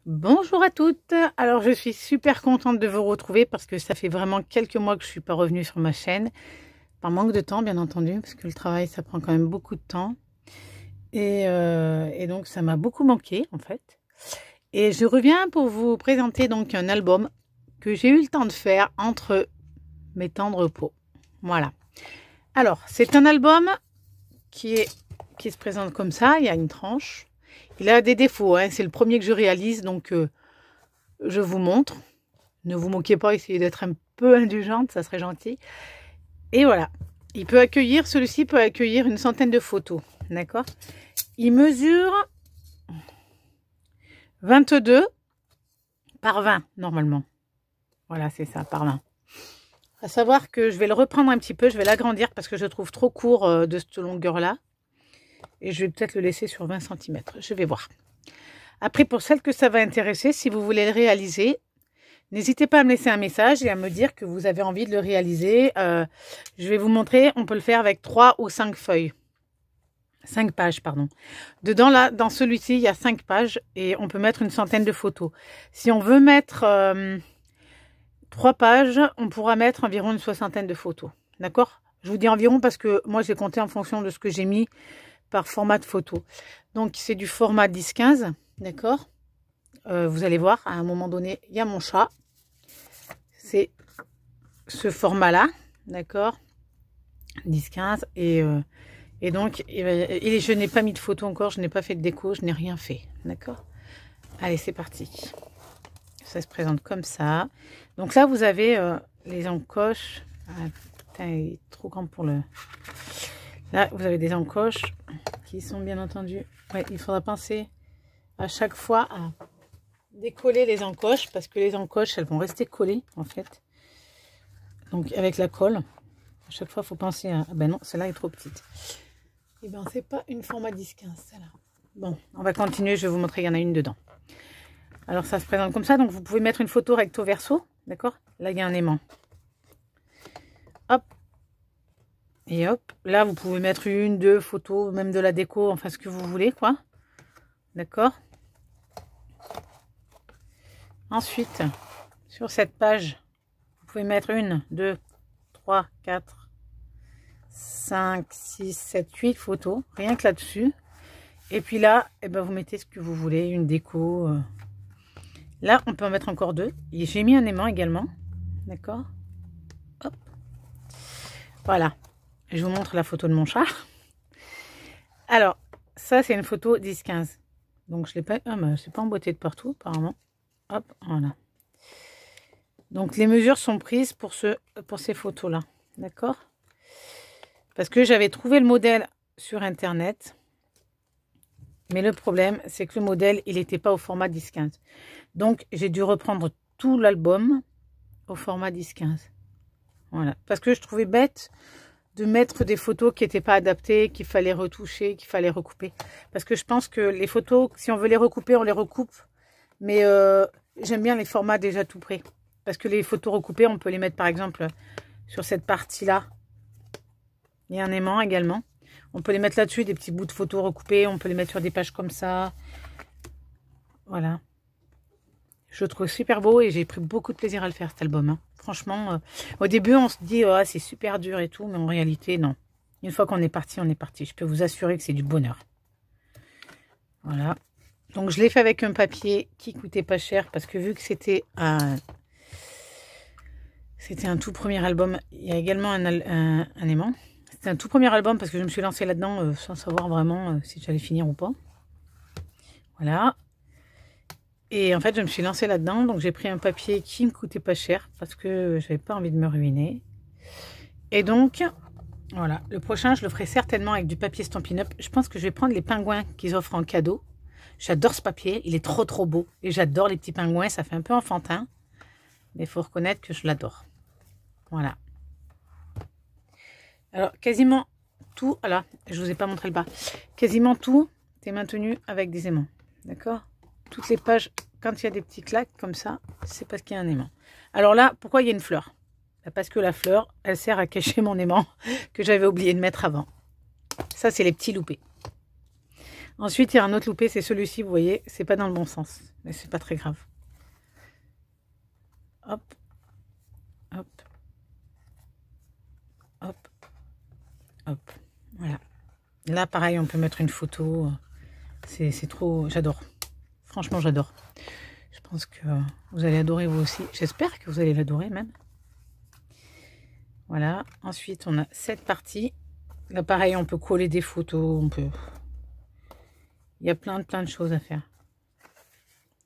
Bonjour à toutes. Alors je suis super contente de vous retrouver parce que ça fait vraiment quelques mois que je suis pas revenue sur ma chaîne. Par manque de temps bien entendu, parce que le travail ça prend quand même beaucoup de temps. Et donc ça m'a beaucoup manqué en fait. Et je reviens pour vous présenter donc un album que j'ai eu le temps de faire entre mes temps de repos. Voilà. Alors c'est un album qui se présente comme ça, il y a une tranche. Il a des défauts, hein. C'est le premier que je réalise, donc je vous montre. Ne vous moquez pas, essayez d'être un peu indulgente, ça serait gentil. Et voilà, celui-ci peut accueillir une centaine de photos, d'accord? Il mesure 22 par 20 normalement. Voilà, c'est ça, par 20. À savoir que je vais le reprendre un petit peu, je vais l'agrandir parce que je le trouve trop court de cette longueur-là. Et je vais peut-être le laisser sur 20 cm. Je vais voir. Après, pour celles que ça va intéresser, si vous voulez le réaliser, n'hésitez pas à me laisser un message et à me dire que vous avez envie de le réaliser. Je vais vous montrer, on peut le faire avec 3 ou 5 feuilles. 5 pages, pardon. Dedans, là, dans celui-ci, il y a 5 pages et on peut mettre une centaine de photos. Si on veut mettre 3 pages, on pourra mettre environ une soixantaine de photos. D'accord? Je vous dis environ parce que moi, j'ai compté en fonction de ce que j'ai mis par format de photo. Donc, c'est du format 10-15, d'accord? Vous allez voir, à un moment donné, il y a mon chat. C'est ce format-là, d'accord? 10-15. Et donc, je n'ai pas mis de photo encore, je n'ai pas fait de déco, je n'ai rien fait, d'accord? Allez, c'est parti. Ça se présente comme ça. Donc là, vous avez les encoches. Ah, putain, il est trop grand pour le... Là, vous avez des encoches qui sont bien entendu... Ouais, il faudra penser à chaque fois à décoller les encoches parce que les encoches, elles vont rester collées en fait. Donc avec la colle, à chaque fois, il faut penser à... Ah ben non, celle-là est trop petite. Et ben, c'est pas une format 10-15, celle-là. Bon, on va continuer, je vais vous montrer, il y en a une dedans. Alors, ça se présente comme ça. Donc, vous pouvez mettre une photo recto verso, d'accord? Là, il y a un aimant. Hop. Et hop, là vous pouvez mettre une, deux photos, même de la déco, enfin ce que vous voulez, quoi. D'accord. Ensuite, sur cette page, vous pouvez mettre une, deux, trois, quatre, 5, 6, 7, 8 photos, rien que là-dessus. Et puis là, eh ben, vous mettez ce que vous voulez, une déco. Là, on peut en mettre encore deux. Et j'ai mis un aimant également, d'accord. Hop. Voilà. Je vous montre la photo de mon chat. Alors, ça, c'est une photo 10-15. Donc, je l'ai pas... Ah, mais c'est pas emboîté de partout, apparemment. Hop, voilà. Donc, les mesures sont prises pour ces photos-là. D'accord? Parce que j'avais trouvé le modèle sur Internet. Mais le problème, c'est que le modèle, il n'était pas au format 10-15. Donc, j'ai dû reprendre tout l'album au format 10-15. Voilà. Parce que je trouvais bête de mettre des photos qui n'étaient pas adaptées, qu'il fallait retoucher, qu'il fallait recouper. Parce que je pense que les photos, si on veut les recouper, on les recoupe. Mais j'aime bien les formats déjà tout prêts. Parce que les photos recoupées, on peut les mettre par exemple sur cette partie-là. Il y a un aimant également. On peut les mettre là-dessus, des petits bouts de photos recoupés. On peut les mettre sur des pages comme ça. Voilà. Je le trouve super beau et j'ai pris beaucoup de plaisir à le faire, cet album. Hein. Franchement, au début, on se dit oh, c'est super dur et tout, mais en réalité, non. Une fois qu'on est parti, on est parti. Je peux vous assurer que c'est du bonheur. Voilà. Donc, je l'ai fait avec un papier qui coûtait pas cher parce que vu que c'était un tout premier album, il y a également un aimant. C'était un tout premier album parce que je me suis lancée là-dedans sans savoir vraiment si j'allais finir ou pas. Voilà. Et en fait, je me suis lancée là-dedans. Donc, j'ai pris un papier qui me coûtait pas cher parce que j'avais pas envie de me ruiner. Et donc, voilà. Le prochain, je le ferai certainement avec du papier Stampin' Up. Je pense que je vais prendre les pingouins qu'ils offrent en cadeau. J'adore ce papier. Il est trop, trop beau. Et j'adore les petits pingouins. Ça fait un peu enfantin. Mais il faut reconnaître que je l'adore. Voilà. Alors, quasiment tout... Voilà, je vous ai pas montré le bas. Quasiment tout est maintenu avec des aimants. D'accord ? Toutes les pages, quand il y a des petits claques comme ça, c'est parce qu'il y a un aimant. Alors là, pourquoi il y a une fleur? Parce que la fleur, elle sert à cacher mon aimant que j'avais oublié de mettre avant. Ça, c'est les petits loupés. Ensuite, il y a un autre loupé, c'est celui-ci, vous voyez, c'est pas dans le bon sens, mais c'est pas très grave. Hop, hop, hop, hop, voilà. Là, pareil, on peut mettre une photo. C'est trop, j'adore. Franchement, j'adore. Je pense que vous allez adorer vous aussi. J'espère que vous allez l'adorer même. Voilà. Ensuite, on a cette partie. Là, pareil, on peut coller des photos. On peut... Il y a plein de choses à faire.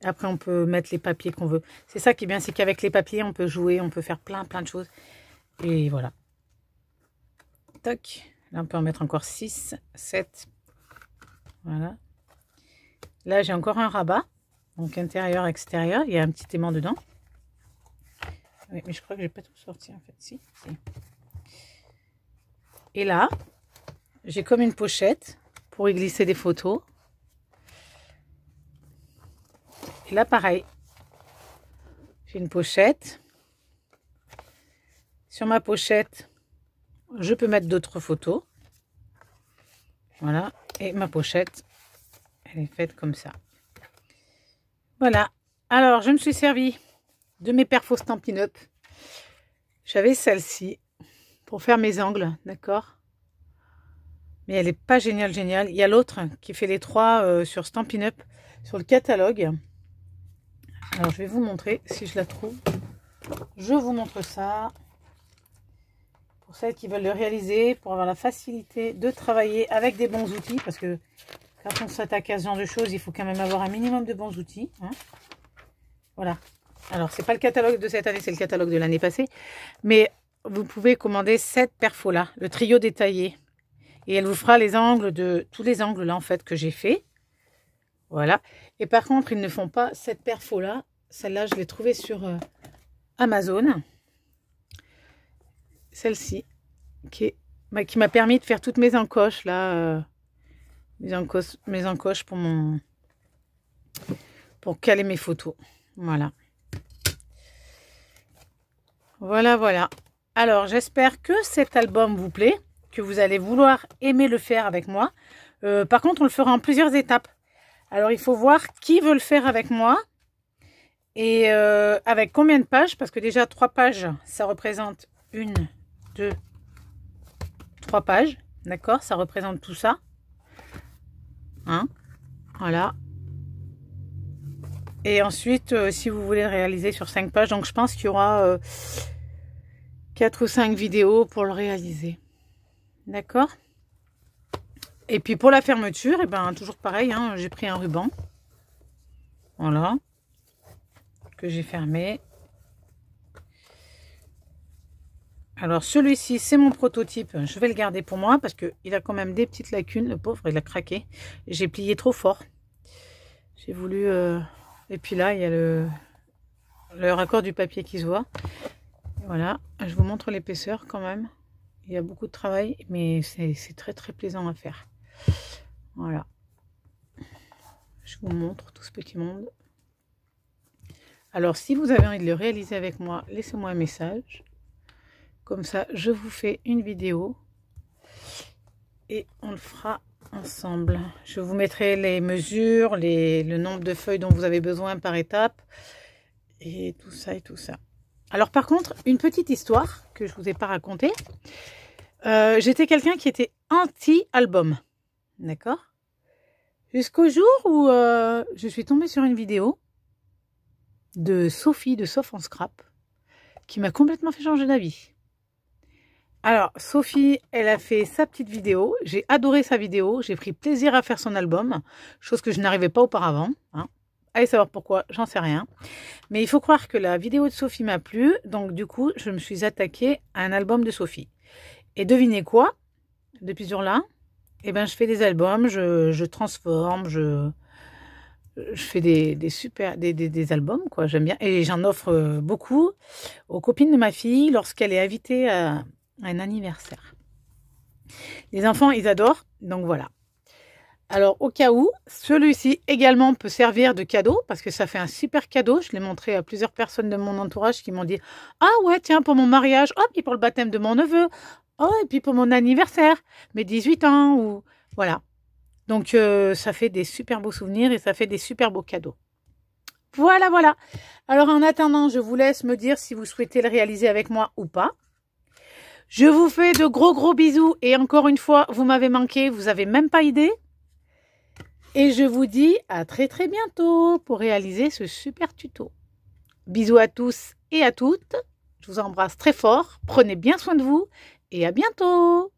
Après, on peut mettre les papiers qu'on veut. C'est ça qui est bien, c'est qu'avec les papiers, on peut jouer, on peut faire plein de choses. Et voilà. Tac. Là, on peut en mettre encore 6, 7. Voilà. Là, j'ai encore un rabat. Donc, intérieur, extérieur. Il y a un petit aimant dedans. Oui, mais je crois que j'ai pas tout sorti, en fait. Si. Et là, j'ai comme une pochette pour y glisser des photos. Et là, pareil. J'ai une pochette. Sur ma pochette, je peux mettre d'autres photos. Voilà. Et ma pochette, elle est faite comme ça. Voilà. Alors, je me suis servi de mes perfos Stampin' Up. J'avais celle-ci pour faire mes angles, d'accord? Mais elle n'est pas géniale. Il y a l'autre qui fait les 3 sur Stampin' Up, sur le catalogue. Alors, je vais vous montrer si je la trouve. Je vous montre ça. Pour celles qui veulent le réaliser, pour avoir la facilité de travailler avec des bons outils. Parce que quand on s'attaque à ce genre de choses, il faut quand même avoir un minimum de bons outils. Hein. Voilà. Alors, c'est pas le catalogue de cette année, c'est le catalogue de l'année passée. Mais vous pouvez commander cette perfo-là, le trio détaillé. Et elle vous fera les angles de tous les angles là en fait que j'ai fait. Voilà. Et par contre, ils ne font pas cette perfo-là. Celle-là, je l'ai trouvée sur Amazon. Celle-ci, qui m'a permis de faire toutes mes encoches là. Mes encoches pour caler mes photos. Voilà. Voilà. Alors, j'espère que cet album vous plaît, que vous allez vouloir aimer le faire avec moi. Par contre, on le fera en plusieurs étapes. Alors, il faut voir qui veut le faire avec moi et avec combien de pages. Parce que déjà, 3 pages, ça représente 1, 2, 3 pages. D'accord? Ça représente tout ça. Hein? Voilà. Et ensuite, si vous voulez le réaliser sur 5 pages, donc je pense qu'il y aura 4 ou 5 vidéos pour le réaliser. D'accord? Et puis pour la fermeture, et ben toujours pareil, hein, j'ai pris un ruban. Voilà. Que j'ai fermé. Alors celui-ci, c'est mon prototype. Je vais le garder pour moi parce qu'il a quand même des petites lacunes. Le pauvre, il a craqué. J'ai plié trop fort. J'ai voulu... Et puis là, il y a le raccord du papier qui se voit. Voilà. Je vous montre l'épaisseur quand même. Il y a beaucoup de travail, mais c'est très plaisant à faire. Voilà. Je vous montre tout ce petit monde. Alors, si vous avez envie de le réaliser avec moi, laissez-moi un message. Comme ça, je vous fais une vidéo. Et on le fera ensemble. Je vous mettrai les mesures, le nombre de feuilles dont vous avez besoin par étape. Et tout ça et tout ça. Alors, par contre, une petite histoire que je ne vous ai pas racontée. J'étais quelqu'un qui était anti-album. D'accord? Jusqu'au jour où je suis tombée sur une vidéo de Sophie de Soft en Scrap qui m'a complètement fait changer d'avis. Alors, Sophie, elle a fait sa petite vidéo. J'ai adoré sa vidéo. J'ai pris plaisir à faire son album, chose que je n'arrivais pas auparavant. Hein. Allez savoir pourquoi, j'en sais rien. Mais il faut croire que la vidéo de Sophie m'a plu. Donc, du coup, je me suis attaquée à un album de Sophie. Et devinez quoi? Depuis ce jour-là, eh ben, je fais des albums, je transforme, je fais des albums, quoi. J'aime bien. Et j'en offre beaucoup aux copines de ma fille lorsqu'elle est invitée à un anniversaire. Les enfants, ils adorent. Donc, voilà. Alors, au cas où, celui-ci également peut servir de cadeau parce que ça fait un super cadeau. Je l'ai montré à plusieurs personnes de mon entourage qui m'ont dit « Ah ouais, tiens, pour mon mariage, hop, et pour le baptême de mon neveu. Oh, et puis pour mon anniversaire, mes 18 ans. » ou voilà. Donc, ça fait des super beaux souvenirs et ça fait des super beaux cadeaux. Voilà, voilà. Alors, en attendant, je vous laisse me dire si vous souhaitez le réaliser avec moi ou pas. Je vous fais de gros bisous. Et encore une fois, vous m'avez manqué. Vous n'avez même pas idée. Et je vous dis à très bientôt pour réaliser ce super tuto. Bisous à tous et à toutes. Je vous embrasse très fort. Prenez bien soin de vous et à bientôt.